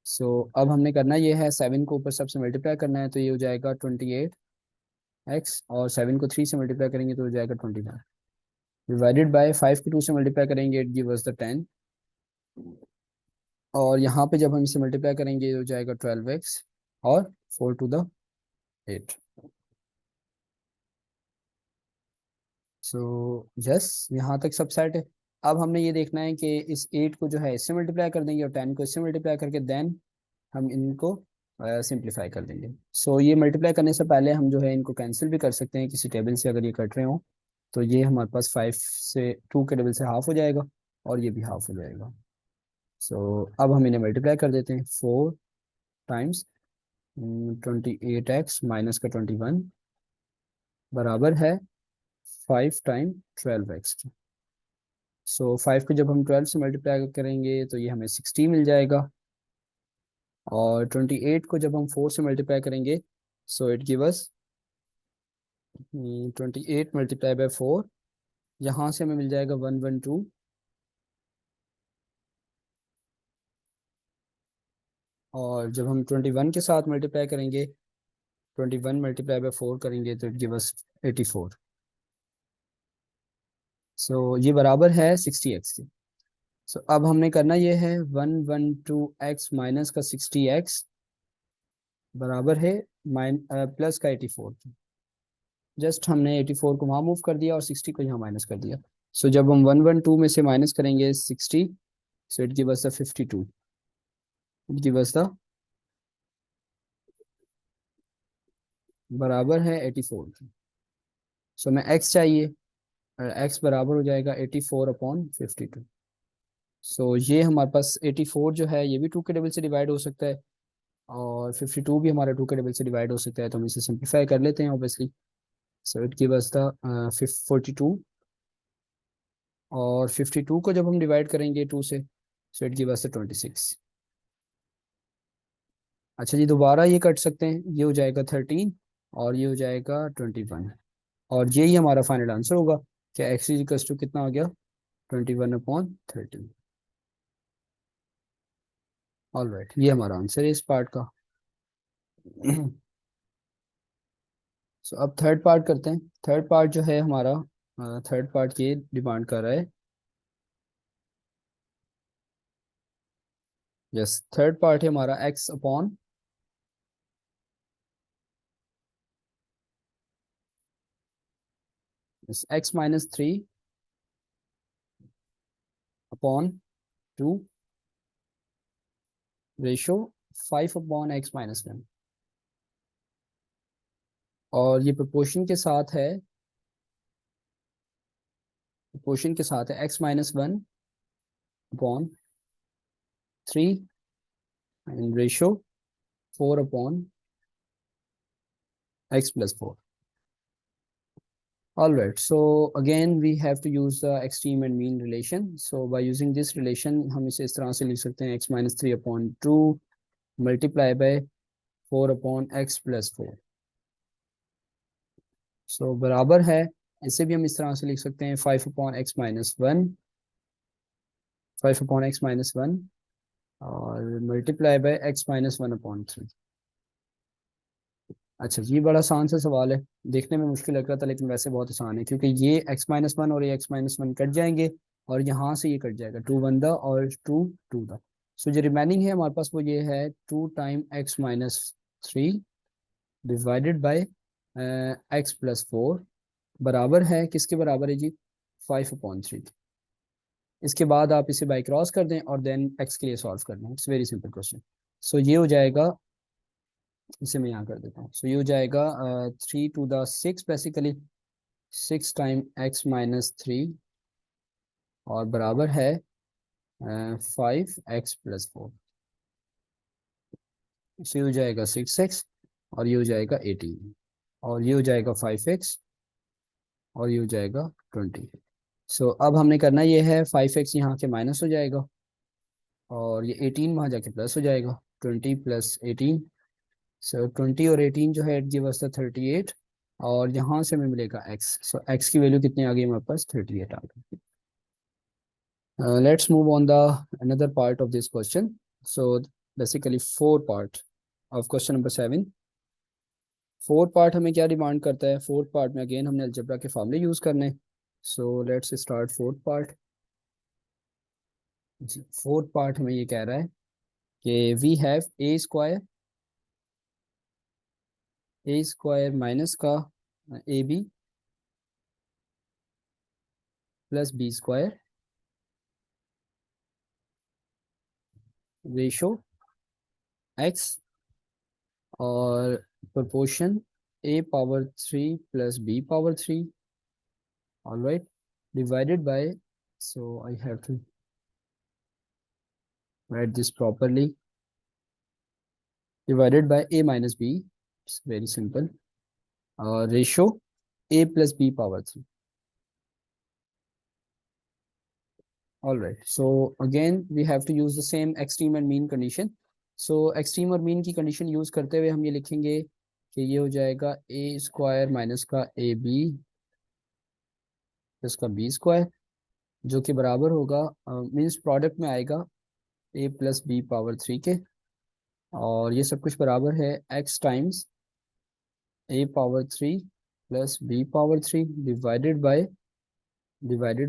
S1: सो अब हमने करना ये है 7 को ऊपर सबसे मल्टीप्लाई करना है, तो ये हो जाएगा 28x और 7 को 3 से मल्टीप्लाई करेंगे तो हो जाएगा 29 डिवाइडेड बाय 5 को 2 से मल्टीप्लाई करेंगे इट गिव अस द 10, और यहाँ पे जब हम इसे मल्टीप्लाई करेंगे हो जाएगा 12x और 4 टू द 8। सो यस यहाँ तक सब सेट है। अब हमने ये देखना है कि इस 8 को जो है इससे मल्टीप्लाई कर देंगे और 10 को इससे मल्टीप्लाई करके देन हम इनको सिंप्लीफाई कर देंगे। सो ये मल्टीप्लाई करने से पहले हम जो है इनको कैंसिल भी कर सकते हैं किसी टेबल से, अगर ये कट रहे हो तो ये हमारे पास 5 से 2 के टेबल से हाफ हो जाएगा और ये भी हाफ हो जाएगा। सो अब हम इन्हें मल्टीप्लाई कर देते हैं, 4 टाइम्स 28x माइनस का 21 बराबर है 5 टाइम 12x की। सो 5 को जब हम 12 से मल्टीप्लाई करेंगे तो ये हमें 60 मिल जाएगा, और 28 को जब हम 4 से मल्टीप्लाई करेंगे सो it give us 28 multiply by 4, यहाँ से हमें मिल जाएगा 112, और जब हम 21 के साथ मल्टीप्लाई करेंगे 21 मल्टीप्लाई बाय 4 करेंगे तो इट गिव अस 84। सो ये बराबर है 60x के। सो अब हमने करना ये है 112x माइनस का 60x बराबर है प्लस का 84 की। जस्ट हमने 84 को वहाँ मूव कर दिया और 60 को यहाँ माइनस कर दिया। सो जब हम 112 में से माइनस करेंगे 60, so it give us the 52, it give us the बराबर है 84 की। सो हमें x चाहिए, x बराबर हो जाएगा 84/52। सो ये हमारे पास 84 जो है ये भी 2 के टेबल से डिवाइड हो सकता है, और 52 भी हमारा 2 के टेबल से डिवाइड हो सकता है, तो हम इसे सिंप्लीफाई कर लेते हैं obviously. So it give us the 42, और 52 को जब हम डिवाइड करेंगे 2 से, सो इट गिव अस द 26। अच्छा जी, दोबारा ये कट सकते हैं, ये हो जाएगा 13 और ये हो जाएगा 21, और यही हमारा फाइनल आंसर होगा। क्या एक्स इज इक्वल टू कितना आ गया, 21/13। ऑल राइट, ये हमारा आंसर है इस पार्ट का। सो अब थर्ड पार्ट करते हैं। थर्ड पार्ट जो है हमारा, थर्ड पार्ट ये डिमांड कर रहा है, यस, थर्ड पार्ट है हमारा x upon, x-3 upon 2 ratio 5/x-1, और ये प्रोपोर्शन के साथ है, प्रोपोर्शन के साथ है x-1 upon 3 and ratio 4/x+4। All right, so again we have to use the extreme and mean relation. So by using this relation हम इसे इस तरह से लिख सकते हैं, x-3/2 मल्टीप्लाई बाय 4/x+4। सो बराबर है, इसे भी हम इस तरह से लिख सकते हैं, 5/x-1, 5/x-1 और मल्टीप्लाई बाय x-1/3। अच्छा, ये बड़ा आसान सा सवाल है, देखने में मुश्किल लग रहा था लेकिन वैसे बहुत आसान है, क्योंकि ये x-1 और ये x-1 कट जाएंगे, और यहाँ से ये कट जाएगा, 2 1 और 2 2। सो जो रिमेनिंग है हमारे पास वो ये है, 2 time x-3 divided by x+4 बराबर है, किसके बराबर है जी, 5/3। इसके बाद आप इसे बाई क्रॉस कर दें और देन x के लिए सॉल्व कर दें। It's very simple question. So ये हो जाएगा, इसे मैं यहाँ कर देता हूँ। सो ये हो जाएगा 3 to the 6 basically, 6 time x-3 और बराबर है 5x+4। इसे हो जाएगा 6x और ये हो जाएगा 18, और ये हो जाएगा 5x और ये हो जाएगा 20। सो अब हमने करना ये है, 5x यहाँ के माइनस हो जाएगा और ये 18 वहाँ जाके प्लस हो जाएगा, 20 + 18। सो 20 और 18 जो है, इट गिव अस द 38, और यहाँ से हमें मिलेगा x। सो x की वैल्यू कितनी आ गई हमारे पास, 38 आ गई। Let's move on the another part of this question. So basically four part of question number 7। Fourth part हमें क्या डिमांड करता है, फोर्थ पार्ट में अगेन हमने अलजेब्रा के फार्मूले यूज करने। So let's start fourth part. Fourth part हमें ये कह रहा है कि we have a square minus का ab plus b² ratio x और proportion a⁻³ plus b⁻³। All right, divided by, so I have to write this properly, divided by a minus b, it's very simple, ratio a plus b⁻³। all right, so again we have to use the same extreme and mean condition। so extreme और mean की condition use करते हुए हम ये लिखेंगे कि ये हो जाएगा a² माइनस का ab प्लस का b², जो कि बराबर होगा, मीन्स प्रोडक्ट में आएगा a प्लस b⁻³ के, और ये सब कुछ बराबर है x times a⁻³ plus b⁻³ divided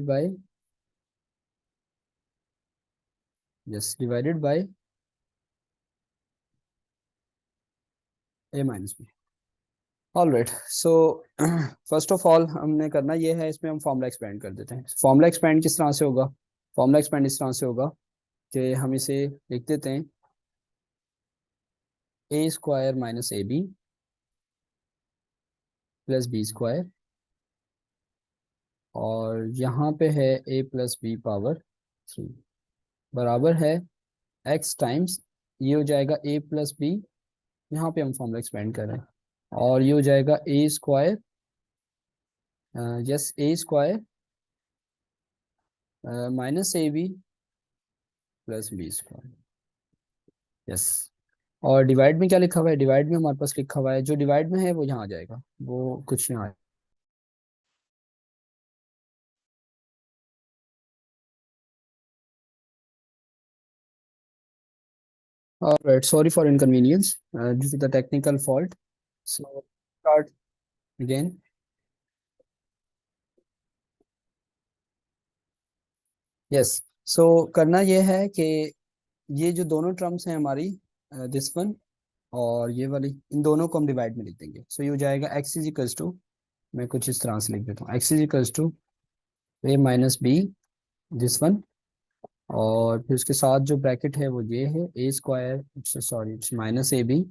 S1: by yes, divided by a minus b. All right, so first of all हमने करना ये है, इसमें हम फॉर्मूला एक्सपेंड कर देते हैं। फॉर्मूला एक्सपेंड किस तरह से होगा, फॉर्मूला एक्सपेंड इस तरह से होगा कि हम इसे लिख देते हैं a² minus ab plus b², और यहाँ पे है a प्लस b⁻³ बराबर है x टाइम्स ये हो जाएगा ए प्लस बी, यहाँ पे हम फॉर्मूला एक्सपेंड कर रहे हैं, और ये हो जाएगा A square, yes A square minus A B plus B square, yes. और डिवाइड में क्या लिखा हुआ है, डिवाइड में हमारे पास लिखा हुआ है, जो डिवाइड में है वो यहाँ आ जाएगा, वो कुछ यहाँ। Alright, sorry for inconvenience due to the technical fault. So start again. Yes. So करना ये है कि ये जो दोनों टर्म्स हैं हमारी, दिस वन और ये वाली, इन दोनों को हम डिवाइड में लिख देंगे। सो ये हो जाएगा एक्स इज इक्वल्स टू, मैं कुछ इस तरह से लिख देता हूँ, x is equals to a minus b, this one, और फिर उसके साथ जो ब्रैकेट है वो ये है A square, sorry it's minus A B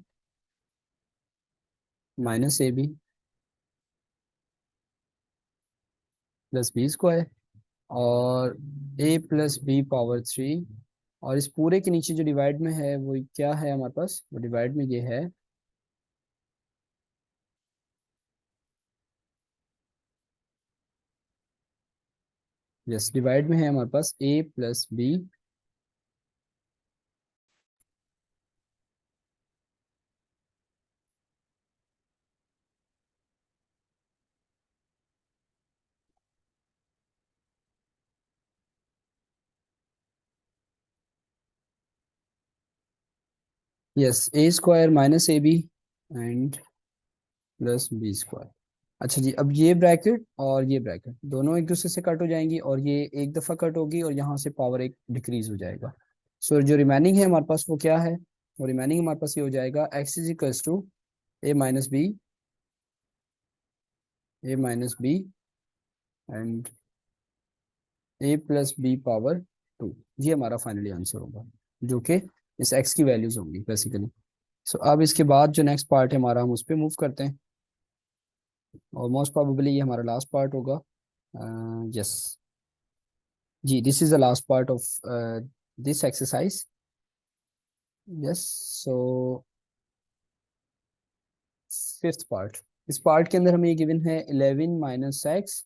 S1: plus B square, और A plus B power three, और इस पूरे के नीचे जो डिवाइड में है वो क्या है हमारे पास, वो डिवाइड में ये है, यस डिवाइड में है हमारे पास A plus B, yes A square minus A B and plus B square. अच्छा जी, अब ये ब्रैकेट और ये ब्रैकेट दोनों एक दूसरे से कट हो जाएंगी, और ये एक दफ़ा कट होगी और यहाँ से पावर एक डिक्रीज हो जाएगा। सो जो रिमेनिंग है हमारे पास वो क्या है, वो रिमेनिंग हमारे पास ये हो जाएगा x is equals to a minus b, a minus b and a plus B power two, ये हमारा फाइनली आंसर होगा, जो कि इस एक्स की वैल्यूज होंगी बेसिकली। सो अब इसके बाद जो नेक्स्ट पार्ट है हमारा, हम उस पर मूव करते हैं, और मोस्ट प्रोबेबली ये हमारा लास्ट पार्ट होगा। यस जी, this is the last part of this exercise. Yes, so fifth part, इस पार्ट के अंदर हमें ये गिवन है 11 minus X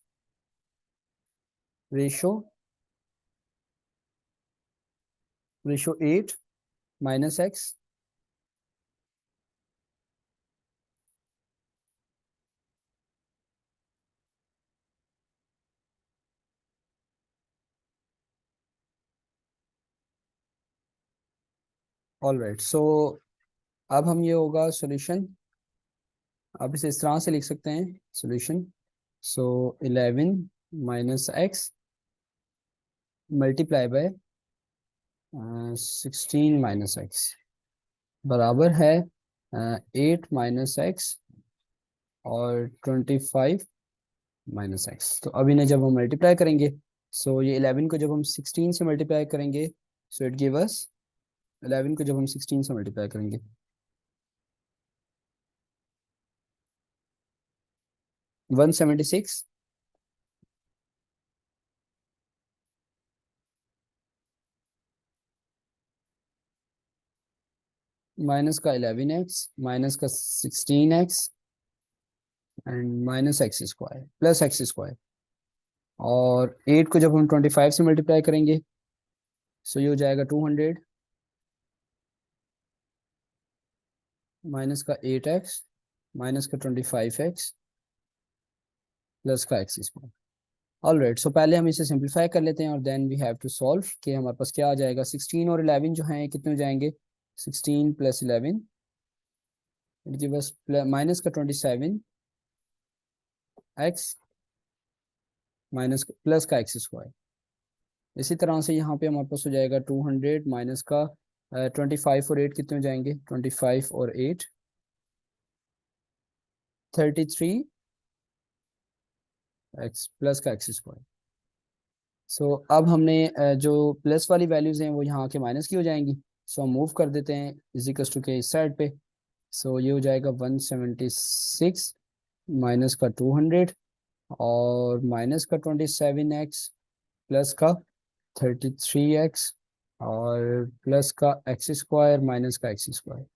S1: ratio ratio 8 minus X. All right, so अब हम ये होगा सॉल्यूशन, आप इसे इस तरह से लिख सकते हैं solution. So 11 minus x multiply by 16 minus x बराबर है 8 माइनस एक्स और 25 माइनस एक्स। तो अब इन्हें जब हम मल्टीप्लाई करेंगे, सो ये 11 को जब हम 16 से मल्टीप्लाई करेंगे, सो इट गिव अस 11 को जब हम 16 से मल्टीप्लाई करेंगे, 176 माइनस का 11x माइनस का 16x and minus x square plus x square, और 8 को जब हम 25 से मल्टीप्लाई करेंगे, सो ये हो जाएगा 200 माइनस का 8x माइनस का 25x प्लस का x square. All right, so पहले हम इसे सिंप्लीफाई कर लेते हैं और then we have to solve कि हमारे पास क्या आ जाएगा। 16 और 11 जो हैं कितने हो जाएंगे, 16 plus 11 it give us minus का 27 एक्स माइनस प्लस का एक्स स्क्वायर। इसी तरह से यहाँ पे हमारे पास हो जाएगा 200 माइनस का 25 और 8 कितने हो जाएंगे, 25 और 8 33 एक्स प्लस का एक्स स्क्वायर। सो अब हमने जो प्लस वाली वैल्यूज हैं वो यहाँ के माइनस की हो जाएंगी, सो हम मूव कर देते हैं इजिकल्स टू के इस साइड पे। सो ये हो जाएगा 176 माइनस का 200 और माइनस का 27x प्लस का 33x और प्लस का एक्स स्क्वायर माइनस का एक्स स्क्वायर,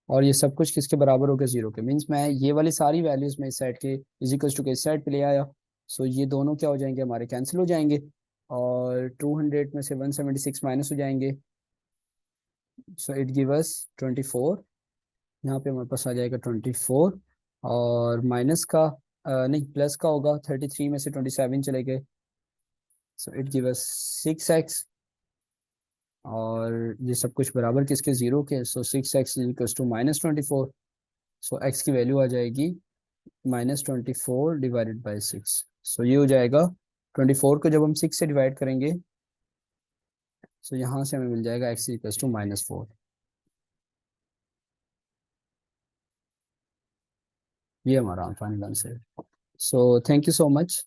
S1: और ये सब कुछ किसके बराबर हो गया, जीरो के। मीन्स मैं ये वाली सारी वैल्यूज में इस साइड के इज इक्वल टू के इस साइड पे ले आया। सो ये दोनों क्या हो जाएंगे, हमारे कैंसिल हो जाएंगे, और 200 में से 176 माइनस हो जाएंगे। सो इट गिव अस 24। यहाँ पे हमारे पास आ जाएगा 24, और माइनस का नहीं प्लस का होगा, 33 में से 27 चले गए। सो इट गिव अस 6x, और ये सब कुछ बराबर किसके, जीरो के। So 6x is equal to -24। So x की वैल्यू आ जाएगी -24 डिवाइडेड बाई 6। सो ये हो जाएगा 24 को जब हम 6 से डिवाइड करेंगे, सो यहाँ से हमें मिल जाएगा x इक्वल टू -4। ये हमारा फाइनल आंसर है। So thank you so much.